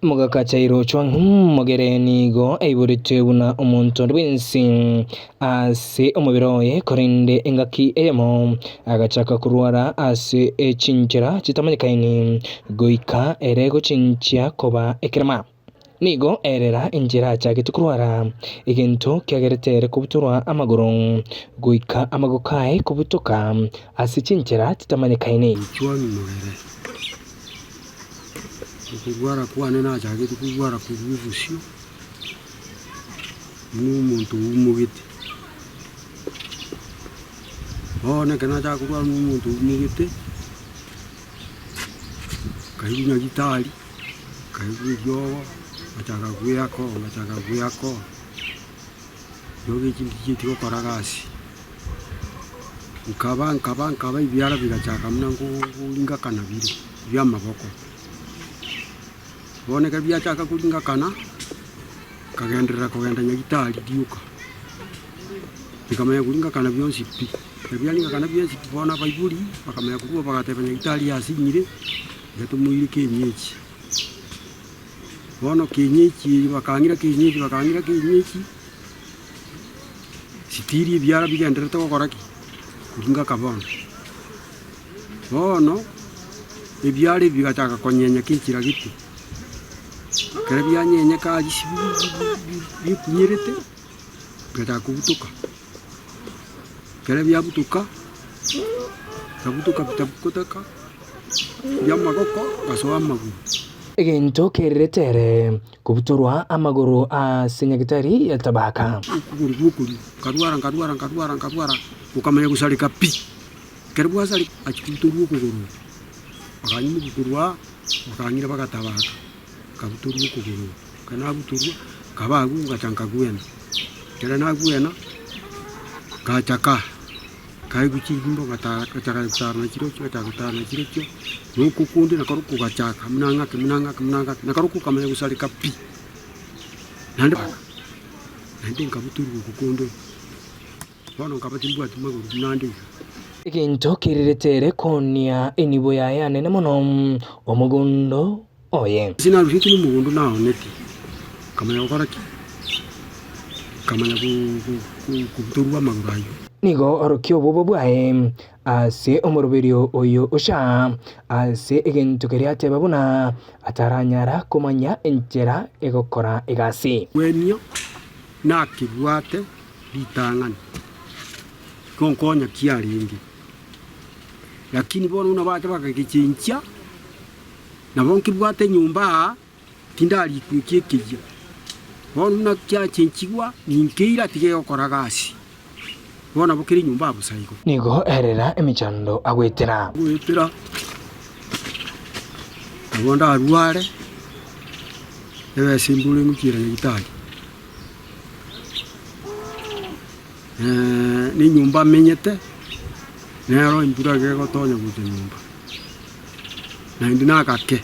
Mugakachairo chwang mogerenigo eiburite buna omuntu ndwinsi ase omubiroye korinde engaki emo agachaka kurwara ase echinchira chitamanyikaini goika ere gochinchia koba ekirema nigo erera injira chagete kurwara egento kyageretere kubuturwa amaguru goika amagokae kubutuka ase chinchira chitamanyikaini kurwara kwane nachagete kurwara kubuvusio n'umuntu w'umugiti one kana chakurwara n'umuntu w'umugiti kahinya gitali kahibyo achaka kuyako yoge chindi paragasi nkaba ibyara bigachaka mnango ulinga kana biri byamaboko bone ka byachaka kulinga kana kagendera nyagitali diuka bikamaya kulinga kana byonsi pi byalinga kana byonsi bona baibuli bakamaya kuruwa bagateba nyagitali yasinyire yatumuyire kenyechi bono kenyechi bakangira kenyechi sitiri byara bigendera to koraki kulinga kabona bono ebyari bigachaka konyenya kinchira giti kare byanyenya kaji bikunyerete gata kubutuka kare byabutuka bitabukotaka byamagoko gasoa amaguru egento kereretere kubuturwa amaguru ase nyagitari yatabaka ukuguru kadwara ukamenya gusalika pi kare bwasali akikuturwa ukuguru bakanyimu kukurwa bakangira bagatabaka kabuturu ukuguru kana buturu kabagu gachanka gwena kera nagwena kachaka kai guchimbo gachaka tsarna chiro nukukundi nakaruku gachaka munanga nakaruku kamanya gusalika pi nande kabuturu ukukundo bono kabatimbu atumaguru nande egento kereretere konia enibo yaya nene mono omugundo oye sina rufiti n'umugundo naho neti kamanya gukoraki kamanya kubuturwa amagurayo nigo orokyo bobo bwae ase omuruberio oyo osha ase egento keriate babuna ataranyara kumanya enjera egokora egasi wenyo nakibwate litangani konkonya kiaringi lakini bona una bate bakagichincha nabonki bwate nyumba tindali kwikikija bona kyachinchigwa ninkeira tige gukora gasi bona bukiri nyumba busaiko nigo erera emichando agwetera abonda arware ebe simbule ngukira nyitali ni nyumba menyete nero impura gego tonya gute nyumba na indina kake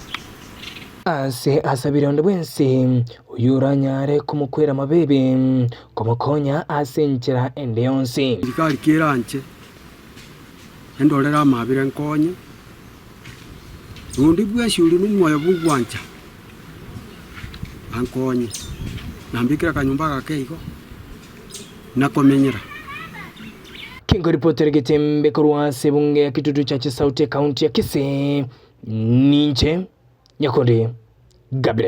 ase asabire onde bwensi uyuranyare kumukwera mabebe kumukonya asenjera ende yonsi ikali kiranje endolera amabire nkonye undi bweshuri n'umwoyo bugwanja ankonye nambikira kanyumba kakeko nakomenyera Kingo reporter Getembe kurwa sebunge ya kitutu cha Chisauti kaunti ya Kisii ninche Nyakonde Gabriel.